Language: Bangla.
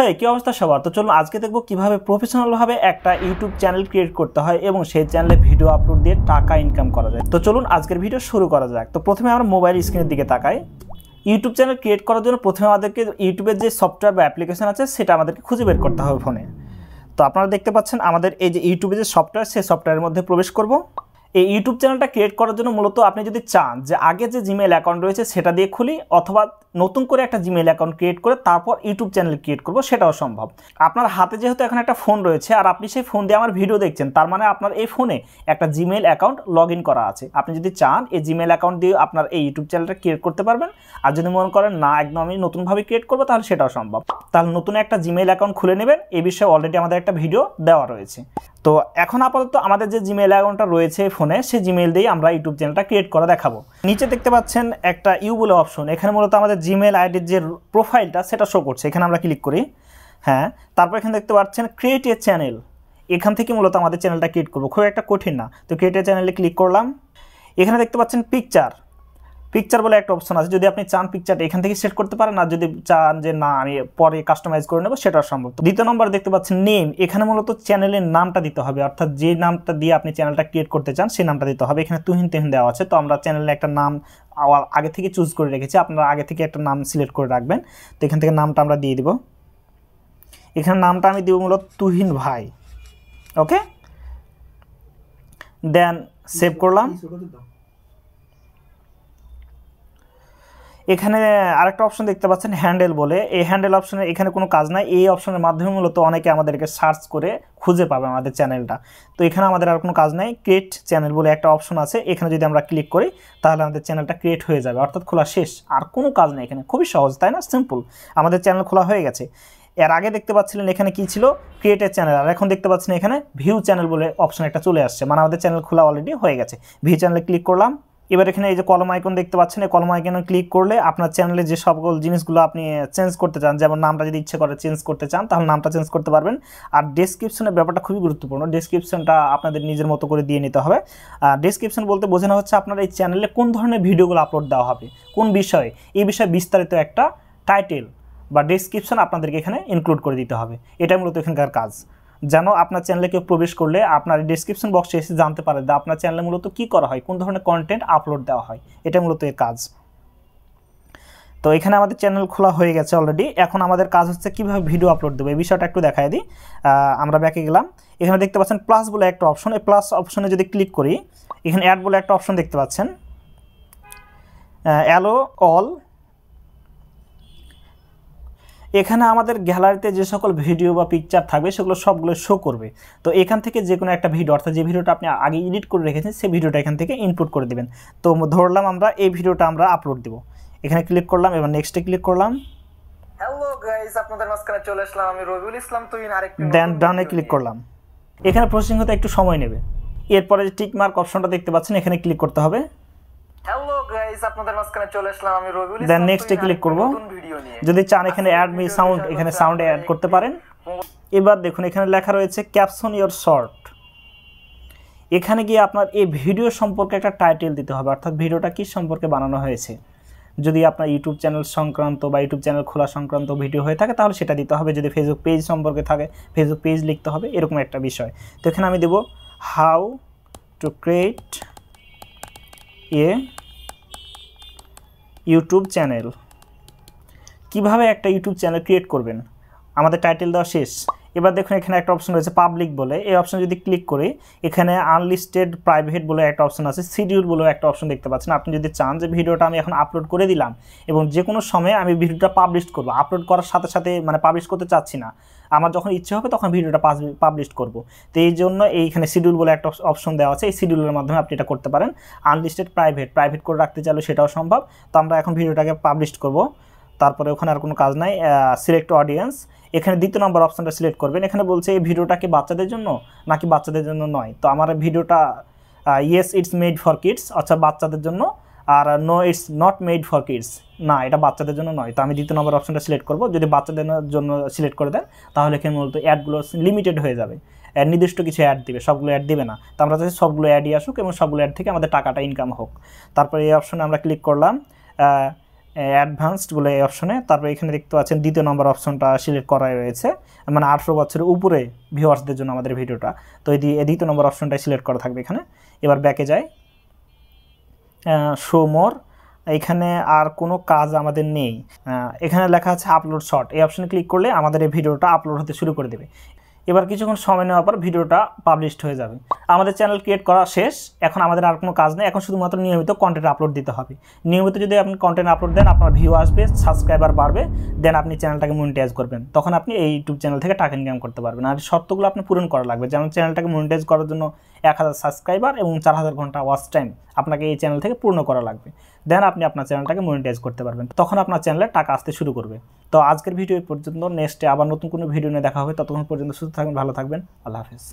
হ্যাঁ, কি অবস্থা সবার? তো চলুন আজকে দেখব কিভাবে প্রফেশনালভাবে একটা ইউটিউব চ্যানেল ক্রিয়েট করতে হয় এবং সেই চ্যানেলে ভিডিও আপলোড দিয়ে টাকা ইনকাম করা যায়। তো চলুন আজকের ভিডিও শুরু করা যাক। তো প্রথমে আমরা মোবাইল স্ক্রিনের দিকে তাকাই। ইউটিউব চ্যানেল ক্রিয়েট করার জন্য প্রথমে আমাদেরকে ইউটিউবের যে সফটওয়্যার বা অ্যাপ্লিকেশন আছে সেটা আমাদেরকে খুঁজে বের করতে হবে ফোনে। তো আপনারা দেখতে পাচ্ছেন আমাদের এই যে ইউটিউবের যে সফটওয়্যার, সেই সফটওয়্যারের মধ্যে প্রবেশ করব। এই ইউটিউব চ্যানেলটা ক্রিয়েট করার জন্য মূলত আপনি যদি চান যে আগে যে জিমেইল অ্যাকাউন্ট রয়েছে সেটা দিয়ে খুলি, অথবা নতুন করে একটা জিমেইল অ্যাকাউন্ট ক্রিয়েট করে তারপর ইউটিউব চ্যানেল ক্রিয়েট করব, সেটাও সম্ভব। আপনার হাতে যেহেতু এখন একটা ফোন রয়েছে আর আপনি সেই ফোন দিয়ে আমার ভিডিও দেখছেন, তার মানে আপনার এই ফোনে একটা জিমেইল অ্যাকাউন্ট লগ ইন করা আছে। আপনি যদি চান এই জিমেইল অ্যাকাউন্ট দিয়ে আপনার এই ইউটিউব চ্যানেলটা ক্রিয়েট করতে পারবেন। আর যদি মনে করেন না একদম আমি নতুনভাবে ক্রিয়েট করবো, তাহলে সেটাও সম্ভব। তাহলে নতুন একটা জিমেইল অ্যাকাউন্ট খুলে নেবেন। এই বিষয়ে অলরেডি আমাদের একটা ভিডিও দেওয়া রয়েছে। তো এখন আপাতত আমাদের যে জিমেইল অ্যাকাউন্টটা রয়েছে ফোনে, সেই জিমেইল দিয়ে আমরা ইউটিউব চ্যানেলটা ক্রিয়েট করে দেখাবো। নিচে দেখতে পাচ্ছেন একটা ইউ বলে অপশন, এখানে মূলত আমাদের জিমেইল আইডির যে প্রোফাইলটা সেটা শো করছে। এখানে আমরা ক্লিক করি, হ্যাঁ। তারপর এখানে দেখতে পাচ্ছেন ক্রিয়েট এ চ্যানেল। এখান থেকে মূলত আমাদের চ্যানেলটা ক্রিয়েট করবো, খুব একটা কঠিন না। তো ক্রিয়েট এ চ্যানেলে ক্লিক করলাম। এখানে দেখতে পাচ্ছেন পিকচার বলে একটা অপশন আছে। যদি আপনি চান পিকচারটা এখান থেকে সেট করতে পারেন, আর যদি চান যে না আমি পরে কাস্টমাইজ করে নেবো, সেটাও সম্ভব। দ্বিতীয় নম্বর দেখতে পাচ্ছেন নেম। এখানে মূলত চ্যানেলের নামটা দিতে হবে, অর্থাৎ যে নামটা দিয়ে আপনি চ্যানেলটা ক্রিয়েট করতে চান সেই নামটা দিতে হবে। এখানে তুহিন দেওয়া আছে। তো আমরা চ্যানেলে একটা নাম আগে থেকে চুজ করে রেখেছি, আপনারা আগে থেকে একটা নাম সিলেক্ট করে রাখবেন। তো এখান থেকে নামটা আমরা দিয়ে দিব। এখানে নামটা আমি দিব মূলত তুহিন ভাই। ওকে, দেন সেভ করলাম। এখানে আরেকটা অপশন দেখতে পাচ্ছেন হ্যান্ডেল বলে। এই হ্যান্ডেল অপশনে এখানে কোনো কাজ নাই। এই অপশনের মাধ্যমে মূলত অনেকে আমাদেরকে সার্চ করে খুঁজে পাবে আমাদের চ্যানেলটা। তো এখানে আমাদের আর কোনো কাজ নাই। ক্রিয়েট চ্যানেল বলে একটা অপশন আছে, এখানে যদি আমরা ক্লিক করি তাহলে আমাদের চ্যানেলটা ক্রিয়েট হয়ে যাবে, অর্থাৎ খোলা শেষ। আর কোনো কাজ নেই এখানে, খুবই সহজ, তাই না? সিম্পল, আমাদের চ্যানেল খোলা হয়ে গেছে। এর আগে দেখতে পাচ্ছিলেন এখানে কি ছিল, ক্রিয়েটেড চ্যানেল, আর এখন দেখতে পাচ্ছেন এখানে ভিউ চ্যানেল বলে অপশন একটা চলে আসছে, মানে আমাদের চ্যানেল খোলা অলরেডি হয়ে গেছে। ভিউ চ্যানেলে ক্লিক করলাম। এবার এখানে এই যে কলম আইকন দেখতে পাচ্ছেন, এই কলম আইকনে ক্লিক করলে আপনার চ্যানেলে যে সকল জিনিসগুলো আপনি চেঞ্জ করতে চান, যেমন নামটা যদি ইচ্ছে করে চেঞ্জ করতে চান তাহলে নামটা চেঞ্জ করতে পারবেন। আর ডেসক্রিপশনের ব্যাপারটা খুবই গুরুত্বপূর্ণ। ডেসক্রিপশনটা আপনাদের নিজের মতো করে দিয়ে নিতে হবে। ডেসক্রিপশন বলতে বোঝানো হচ্ছে আপনার এই চ্যানেলে কোন ধরনের ভিডিওগুলো আপলোড দেওয়া হবে, কোন বিষয়ে, এই বিষয়ে বিস্তারিত একটা টাইটেল বা ডেসক্রিপশন আপনাদেরকে এখানে ইনক্লুড করে দিতে হবে। এটাই মূলত এখানকার কাজ, যেন আপনার চ্যানেলে কেউ প্রবেশ করলে আপনার ডেসক্রিপশন বক্সে এসে জানতে পারে যে আপনার চ্যানেলে মূলত কী করা হয়, কোন ধরনের কন্টেন্ট আপলোড দেওয়া হয়। এটা মূলত এর কাজ। তো এখানে আমাদের চ্যানেল খোলা হয়ে গেছে অলরেডি। এখন আমাদের কাজ হচ্ছে কীভাবে ভিডিও আপলোড দেবো, এই বিষয়টা একটু দেখাই দিই। আমরা ব্যাকে গেলাম। এখানে দেখতে পাচ্ছেন প্লাস বলে একটা অপশন। এই প্লাস অপশনে যদি ক্লিক করি, এখানে অ্যাড বলে একটা অপশন দেখতে পাচ্ছেন, অ্যালো অল। এখানে আমাদের গ্যালারিতে যে সকল ভিডিও বা পিকচার থাকবে সেগুলো সবগুলো শো করবে। তো এখান থেকে যে কোনো একটা ভিডিও, অর্থাৎ যে ভিডিওটা আপনি আগে এডিট করে রেখেছেন সেই ভিডিওটা এখান থেকে ইনপুট করে দেবেন। তো ধরলাম আমরা এই ভিডিওটা আমরা আপলোড দেব। এখানে ক্লিক করলাম, এবার নেক্সটে ক্লিক করলাম। হ্যালো গাইস, আপনাদের মাঝখানে চলে আসলাম আমি রবিউল ইসলাম তুহিন। আরেকটি দেন ডানে ক্লিক করলাম। এখানে প্রসেসিং হতে একটু সময় নেবে। এরপরে যে টিক মার্ক অপশনটা দেখতে পাচ্ছেন, এখানে ক্লিক করতে হবে। হ্যালো গাইস, আপনাদের মাঝখানে চলে আসলাম আমি রবিউল ইসলাম। দেন নেক্সটে ক্লিক করব। যদি চান এখানে অ্যাড মি সাউন্ড, এখানে সাউন্ড অ্যাড করতে পারেন। এবার দেখুন এখানে লেখা রয়েছে ক্যাপশন ইওর শর্ট। এখানে গিয়ে আপনার এই ভিডিও সম্পর্কে একটা টাইটেল দিতে হবে, অর্থাৎ ভিডিওটা কী সম্পর্কে বানানো হয়েছে। যদি আপনার ইউটিউব চ্যানেল সংক্রান্ত বা ইউটিউব চ্যানেল খোলা সংক্রান্ত ভিডিও হয়ে থাকে তাহলে সেটা দিতে হবে। যদি ফেসবুক পেজ সম্পর্কে থাকে ফেসবুক পেজ লিখতে হবে, এরকম একটা বিষয়। তো এখানে আমি দেব how to create a YouTube channel. কিভাবে একটা ইউটিউব চ্যানেল ক্রিয়েট করবেন, আমাদের টাইটেল দেওয়া শেষ। এবার দেখুন এখানে একটা অপশন রয়েছে পাবলিক বলে। এই অপশন যদি ক্লিক করি, এখানে আনলিস্টেড প্রাইভেট বলে একটা অপশন আছে, শিডিউল বলে একটা অপশন দেখতে পাচ্ছেন। আপনি যদি চান যে ভিডিওটা আমি এখন আপলোড করে দিলাম এবং যে কোনো সময় আমি ভিডিওটা পাবলিশ করব, আপলোড করার সাথে সাথে মানে পাবলিশ করতে চাচ্ছি না, আমার যখন ইচ্ছে হবে তখন ভিডিওটা পাবলিশ করব। তো এই জন্য এইখানে শিডিউল বলে একটা অপশন দেওয়া আছে, এই শিডিউলের মাধ্যমে আপনি এটা করতে পারেন। আনলিস্টেড প্রাইভেট করে রাখতে চাইলে সেটাও সম্ভব। তো আমরা এখন ভিডিওটাকে পাবলিশ করব। তারপরে ওখানে আর কোনো কাজ নাই। সিলেক্ট অডিয়েন্স, এখানে দ্বিতীয় নম্বর অপশনটা সিলেক্ট করবেন। এখানে বলছে এই ভিডিওটা কি বাচ্চাদের জন্য নাকি বাচ্চাদের জন্য নয়। তো আমার ভিডিওটা yes it's made for kids, অর্থাৎ বাচ্চাদের জন্য, আর no it's not made for kids, না এটা বাচ্চাদের জন্য নয়। তো আমি দ্বিতীয় নম্বর অপশনটা সিলেক্ট করব। যদি বাচ্চাদের জন্য সিলেক্ট করে দেন তাহলে এখানে মূলত অ্যাডগুলো লিমিটেড হয়ে যাবে, নির্দিষ্ট কিছু অ্যাড দিবে, সবগুলো অ্যাড দিবে না। তো আমরা চাইছি সবগুলো অ্যাডই আসুক এবং সবগুলো অ্যাড থেকে আমাদের টাকাটা ইনকাম হোক। তারপরে এই অপশনে আমরা ক্লিক করলাম অ্যাডভান্সড বলে এই অপশনে। তারপর এখানে দেখতে পাচ্ছেন দ্বিতীয় নম্বর অপশনটা সিলেক্ট করা রয়েছে, মানে 18 বছরের উপরে ভিউয়ার্সদের জন্য আমাদের ভিডিওটা। তো এই দ্বিতীয় নম্বর অপশনটাই সিলেক্ট করা থাকবে এখানে। এবার ব্যাকে যাই, শো মোর। এখানে আর কোনো কাজ আমাদের নেই, এখানে লেখা আছে আপলোড শর্ট। এই অপশনে ক্লিক করলে আমাদের এই ভিডিওটা আপলোড হতে শুরু করে দেবে। এবার কিছুক্ষণ সময় নেওয়ার পর ভিডিওটা পাবলিশড হয়ে যাবে। আমাদের চ্যানেল ক্রিয়েট করা শেষ, এখন আমাদের আর কোনো কাজ নেই, এখন শুধুমাত্র নিয়মিত কন্টেন্ট আপলোড দিতে হবে। নিয়মিত যদি আপনি কন্টেন্ট আপলোড দেন, আপনার ভিউ আসবে, সাবস্ক্রাইবার বাড়বে, দেন আপনি চ্যানেলটাকে মনিটাইজ করবেন, তখন আপনি এই ইউটিউব চ্যানেল থেকে টাকা ইনকাম করতে পারবেন। আর শর্তগুলো আপনি পূরণ করা লাগবে, যেমন চ্যানেলটাকে মনিটাইজ করার জন্য 1000 সাবস্ক্রাইবার এবং 4000 ঘন্টা ওয়াচ টাইম আপনাকে এই চ্যানেল থেকে পূর্ণ করা লাগবে, দেন আপনি আপনার চ্যানেলটাকে মনিটাইজ করতে পারবেন, তখন আপনার চ্যানেলে টাকা আসতে শুরু করবে। তো আজকের ভিডিও এই পর্যন্ত, নেক্সটে আবার নতুন কোনো ভিডিও নিয়ে দেখা হবে। ততক্ষণ পর্যন্ত সুস্থ থাকবেন, ভালো থাকবেন, আল্লাহ হাফেজ।